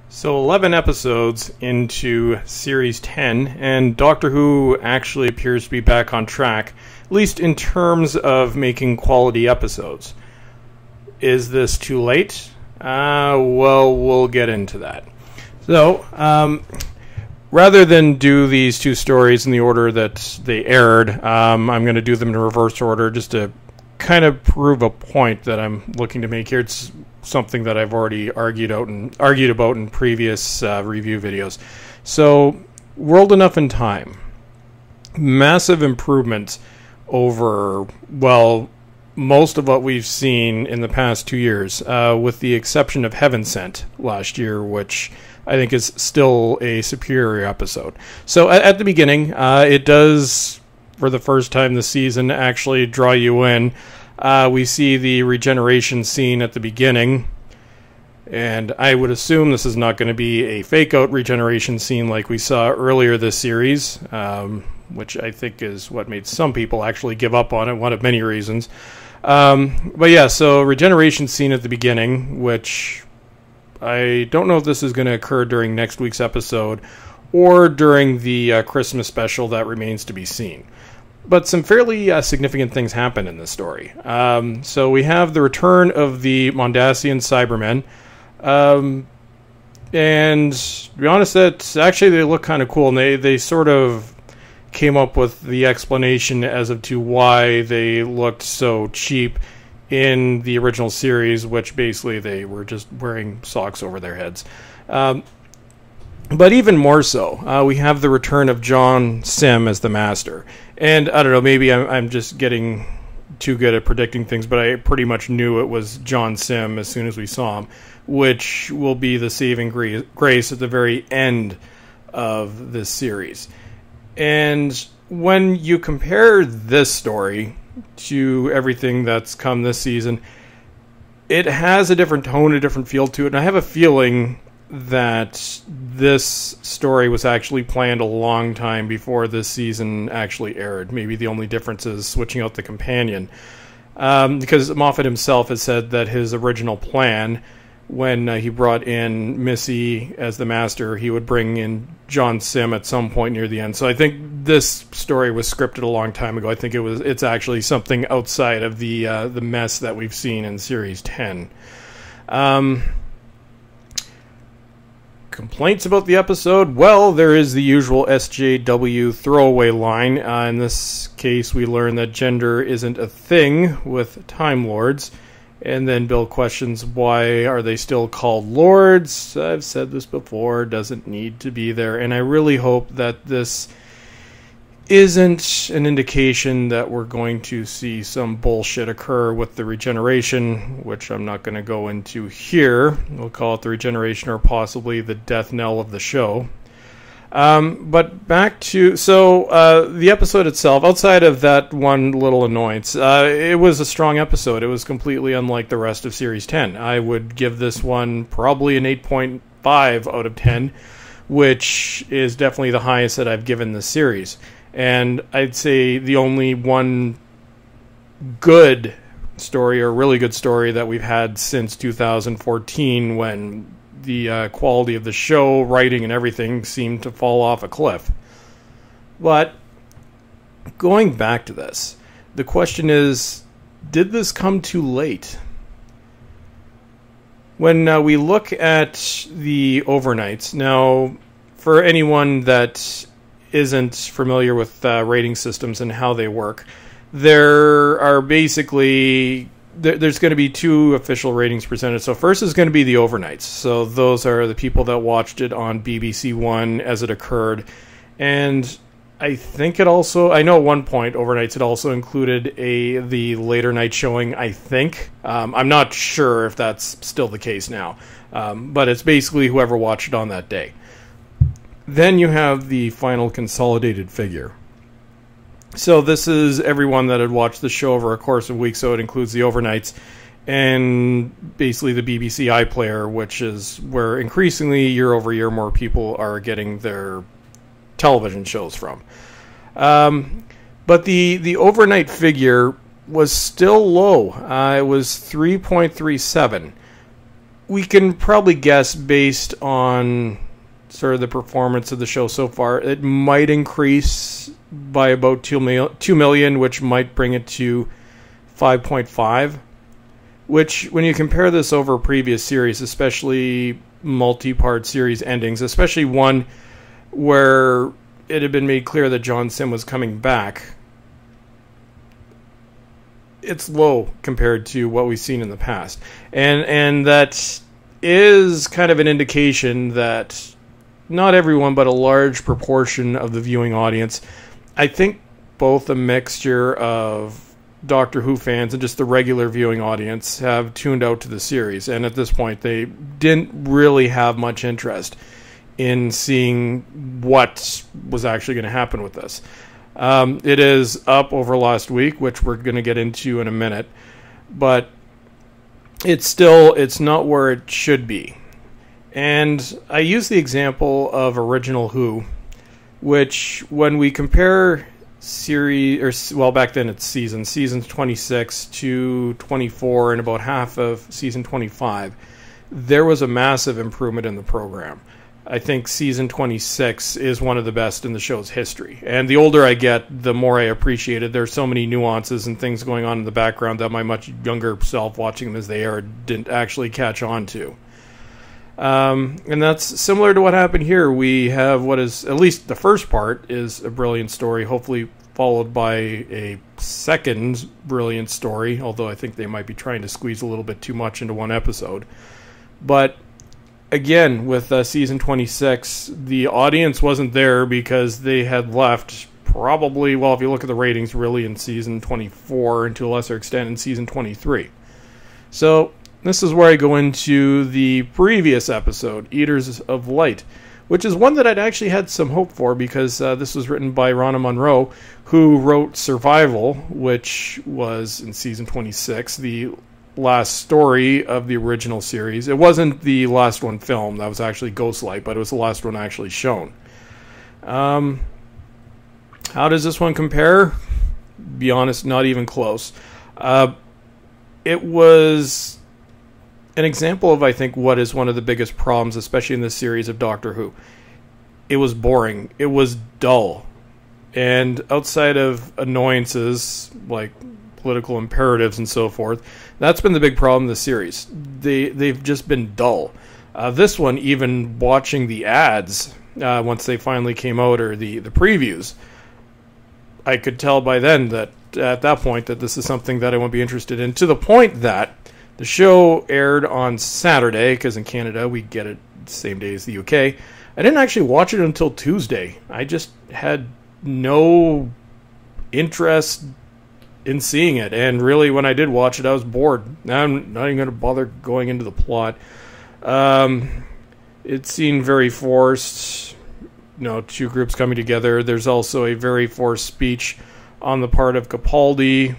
So 11 episodes into Series 10, and Doctor Who actually appears to be back on track, at least in terms of making quality episodes. Is this too late? Well, we'll get into that. So, rather than do these two stories in the order that they aired, I'm going to do them in reverse order just to kind of prove a point that I'm looking to make here. It's something that I've already argued about in previous review videos. So, World Enough in Time. Massive improvement over, well, most of what we've seen in the past 2 years, with the exception of Heaven Sent last year, which I think is still a superior episode. So at the beginning, it does, for the first time this season, actually draw you in. We see the regeneration scene at the beginning, and I would assume this is not going to be a fake-out regeneration scene like we saw earlier this series, which I think is what made some people actually give up on it, one of many reasons. But yeah, so regeneration scene at the beginning, which I don't know if this is going to occur during next week's episode or during the Christmas special. That remains to be seen. But some fairly significant things happen in this story. So we have the return of the Mondasian Cybermen. And to be honest, they look kind of cool. And they sort of came up with the explanation as to why they looked so cheap in the original series, which basically they were just wearing socks over their heads. But even more so, we have the return of John Sim as the Master. And I don't know, maybe I'm just getting too good at predicting things, but I pretty much knew it was John Sim as soon as we saw him, which will be the saving grace at the very end of this series. And when you compare this story to everything that's come this season, it has a different tone, a different feel to it. And I have a feeling that this story was actually planned a long time before this season actually aired. Maybe the only difference is switching out the companion. Because Moffat himself has said that his original plan, when he brought in Missy as the Master, he would bring in John Sim at some point near the end. So I think this story was scripted a long time ago. I think it's actually something outside of the mess that we've seen in Series 10. Complaints about the episode? Well, there is the usual SJW throwaway line. In this case, we learn that gender isn't a thing with Time Lords. And then Bill questions, why are they still called Lords? I've said this before, doesn't need to be there. And I really hope that this isn't an indication that we're going to see some bullshit occur with the regeneration, which I'm not going to go into here. We'll call it the regeneration or possibly the death knell of the show. But back to, the episode itself, outside of that one little annoyance, it was a strong episode. It was completely unlike the rest of Series 10. I would give this one probably an 8.5 out of 10, which is definitely the highest that I've given this series. And I'd say the only one good story, or really good story, that we've had since 2014, when the quality of the show, writing, and everything seemed to fall off a cliff. But going back to this, the question is, did this come too late? When we look at the overnights, now, for anyone that isn't familiar with rating systems and how they work, there are basically there's going to be two official ratings presented. So first is going to be the overnights. So those are the people that watched it on BBC One as it occurred. And I think it also, I know at one point, overnights, it also included the later night showing, I think. I'm not sure if that's still the case now. But it's basically whoever watched it on that day. Then you have the final consolidated figure. So this is everyone that had watched the show over a course of weeks, so it includes the overnights and basically the BBC iPlayer, which is where increasingly year over year more people are getting their television shows from. But the overnight figure was still low. It was 3.37. we can probably guess based on sort of the performance of the show so far, it might increase by about 2 million, which might bring it to 5.5, which when you compare this over previous series, especially multi-part series endings, especially one where it had been made clear that John Sim was coming back, it's low compared to what we've seen in the past. And that is kind of an indication that not everyone, but a large proportion of the viewing audience, I think both a mixture of Doctor Who fans and just the regular viewing audience, have tuned out to the series. And at this point, they didn't really have much interest in seeing what was actually going to happen with this. It is up over last week, which we're going to get into in a minute, but it's not where it should be. And I use the example of Original Who, which when we compare back then it's seasons 26 to 24 and about half of season 25, there was a massive improvement in the program. I think season 26 is one of the best in the show's history. And the older I get, the more I appreciate it. There's so many nuances and things going on in the background that my much younger self watching them as they aired didn't actually catch on to. And that's similar to what happened here. We have what is, at least the first part, is a brilliant story, hopefully followed by a second brilliant story, although I think they might be trying to squeeze a little bit too much into one episode. But again, with season 26, the audience wasn't there because they had left probably, well, if you look at the ratings, really in season 24 and to a lesser extent in season 23. So this is where I go into the previous episode, Eaters of Light, which is one that I'd actually had some hope for because this was written by Ronna Munro, who wrote Survival, which was in season 26, the last story of the original series. It wasn't the last one filmed, that was actually Ghostlight, but it was the last one actually shown. How does this one compare? Be honest, not even close. It was an example of, I think, what is one of the biggest problems, especially in this series of Doctor Who. It was boring. It was dull. And outside of annoyances, like political imperatives and so forth, that's been the big problem in the series. They've just been dull. This one, even watching the ads, once they finally came out, or the previews, I could tell by then that, at that point, that this is something that I won't be interested in, to the point that the show aired on Saturday, because in Canada we get it the same day as the UK. I didn't actually watch it until Tuesday. I just had no interest in seeing it, and really when I did watch it, I was bored. I'm not even going to bother going into the plot. It seemed very forced, two groups coming together. There's also a very forced speech on the part of Capaldi.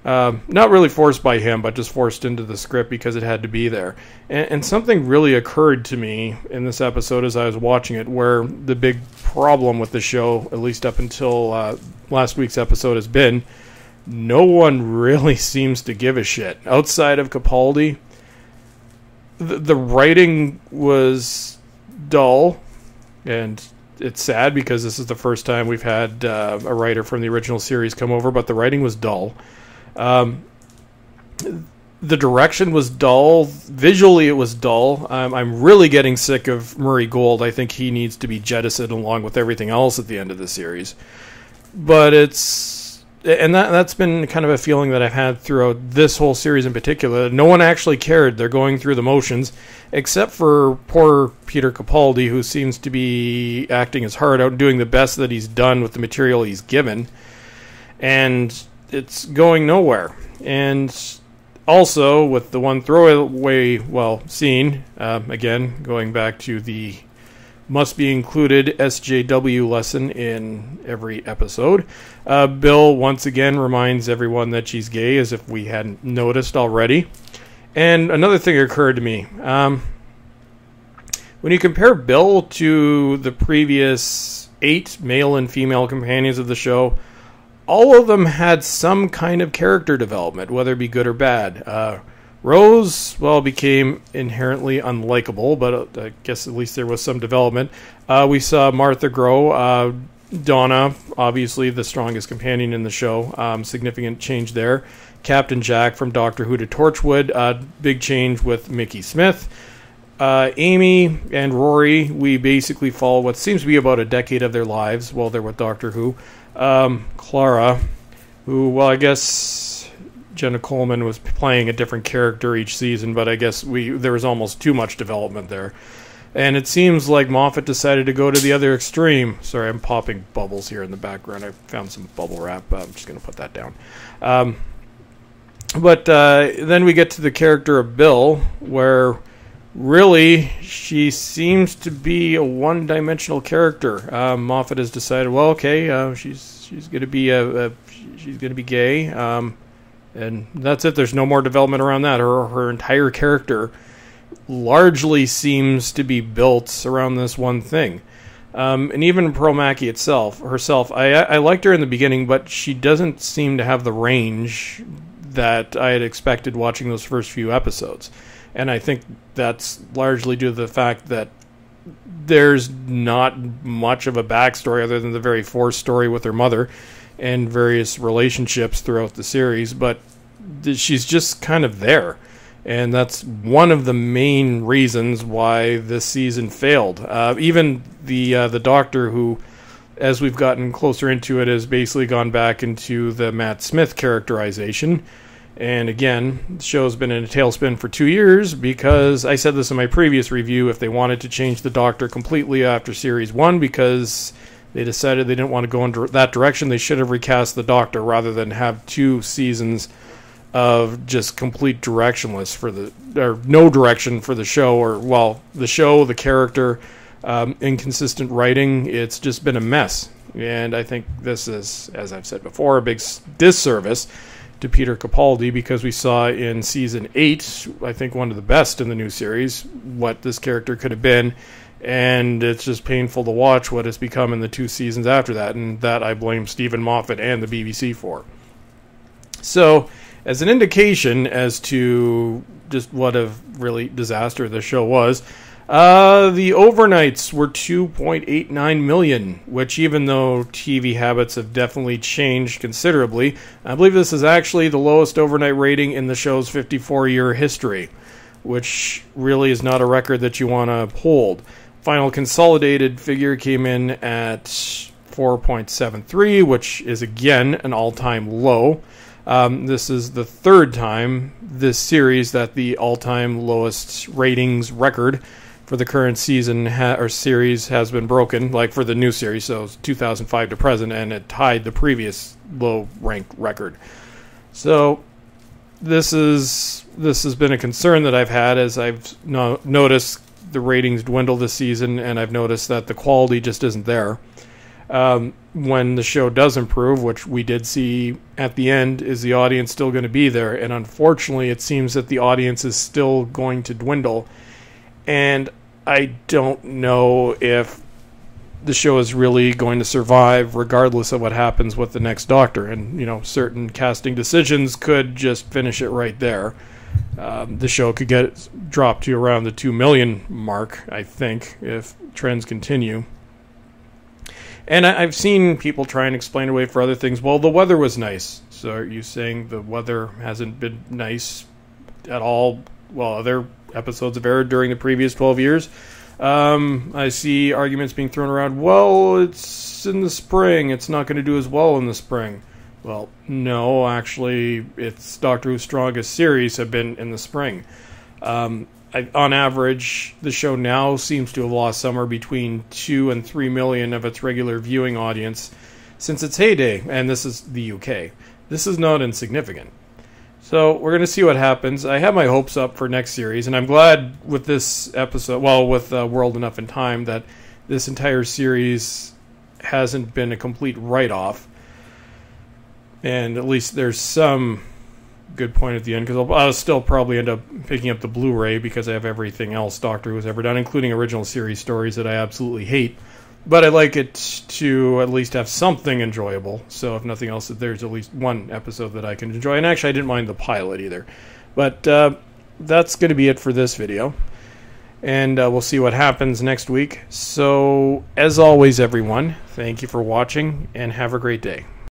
Not really forced by him, but just forced into the script because it had to be there. And something really occurred to me in this episode as I was watching it, where the big problem with the show, at least up until last week's episode, has been no one really seems to give a shit. Outside of Capaldi, the writing was dull, and it's sad because this is the first time we've had a writer from the original series come over, but the writing was dull. The direction was dull. Visually, it was dull. I'm really getting sick of Murray Gold. I think he needs to be jettisoned along with everything else at the end of the series. But that's been kind of a feeling that I've had throughout this whole series in particular. No one actually cared. They're going through the motions, except for poor Peter Capaldi, who seems to be acting his heart out, doing the best that he's done with the material he's given. And it's going nowhere. And also, with the one throwaway, scene, again, going back to the must-be-included SJW lesson in every episode, Bill once again reminds everyone that she's gay, as if we hadn't noticed already. And another thing occurred to me. When you compare Bill to the previous 8 male and female companions of the show, all of them had some kind of character development, whether it be good or bad. Rose, well, became inherently unlikable, but I guess at least there was some development. We saw Martha grow. Donna, obviously the strongest companion in the show. Significant change there. Captain Jack from Doctor Who to Torchwood. Big change with Mickey Smith. Amy and Rory, we basically follow what seems to be about a decade of their lives while they're with Doctor Who. Clara, who, well, I guess Jenna Coleman was playing a different character each season, but I guess there was almost too much development there. And it seems like Moffat decided to go to the other extreme. Sorry, I'm popping bubbles here in the background. I found some bubble wrap. I'm just going to put that down. But then we get to the character of Bill, where really she seems to be a one-dimensional character. Moffat has decided, well, okay, she's going to be she's going to be gay, and that's it. There's no more development around that. Her entire character largely seems to be built around this one thing. And even Pearl Mackie herself, I liked her in the beginning, but she doesn't seem to have the range that I had expected watching those first few episodes. And I think that's largely due to the fact that there's not much of a backstory other than the very forced story with her mother and various relationships throughout the series, but she's just kind of there. And that's one of the main reasons why this season failed. Even the Doctor, who, as we've gotten closer into it, has basically gone back into the Matt Smith characterization. And again, the show's been in a tailspin for 2 years because I said this in my previous review, if they wanted to change the Doctor completely after Series 1 because they decided they didn't want to go in that direction, they should have recast the Doctor rather than have 2 seasons of just complete directionless or no direction for the show, or, well, the show, the character, inconsistent writing. It's just been a mess. And I think this is, as I've said before, a big disservice to Peter Capaldi, because we saw in season 8, I think one of the best in the new series, what this character could have been, and it's just painful to watch what it's become in the 2 seasons after that, and that I blame Stephen Moffat and the BBC for. So, as an indication as to just what a really disaster the show was, the overnights were 2.89 million, which, even though TV habits have definitely changed considerably, I believe this is actually the lowest overnight rating in the show's 54-year history, which really is not a record that you want to uphold. Final consolidated figure came in at 4.73, which is, again, an all-time low. This is the 3rd time this series that the all-time lowest ratings record for the current season or series has been broken, like for the new series, so it's 2005 to present, and it tied the previous low-ranked record. So this has been a concern that I've had as I've noticed the ratings dwindle this season, and I've noticed that the quality just isn't there. When the show does improve, which we did see at the end, is the audience still going to be there? And unfortunately, it seems that the audience is still going to dwindle. And I don't know if the show is really going to survive regardless of what happens with the next Doctor. And, certain casting decisions could just finish it right there. The show could get dropped to around the 2 million mark, I think, if trends continue. And I've seen people try and explain away for other things. Well, the weather was nice. So are you saying the weather hasn't been nice at all? Well, other episodes have aired during the previous 12 years. I see arguments being thrown around. Well, it's in the spring. It's not going to do as well in the spring. Well, no, actually, it's Doctor Who's strongest series have been in the spring. On average, the show now seems to have lost somewhere between 2 and 3 million of its regular viewing audience since its heyday, and this is the UK. This is not insignificant. So we're going to see what happens. I have my hopes up for next series, and I'm glad with this episode, with World Enough in Time, that this entire series hasn't been a complete write-off. And at least there's some good point at the end, because I'll still probably end up picking up the Blu-ray because I have everything else Doctor Who's ever done, including original series stories that I absolutely hate. But I like it to at least have something enjoyable. So if nothing else, there's at least one episode that I can enjoy. And actually, I didn't mind the pilot either. But that's going to be it for this video. And we'll see what happens next week. So, as always, everyone, thank you for watching, and have a great day.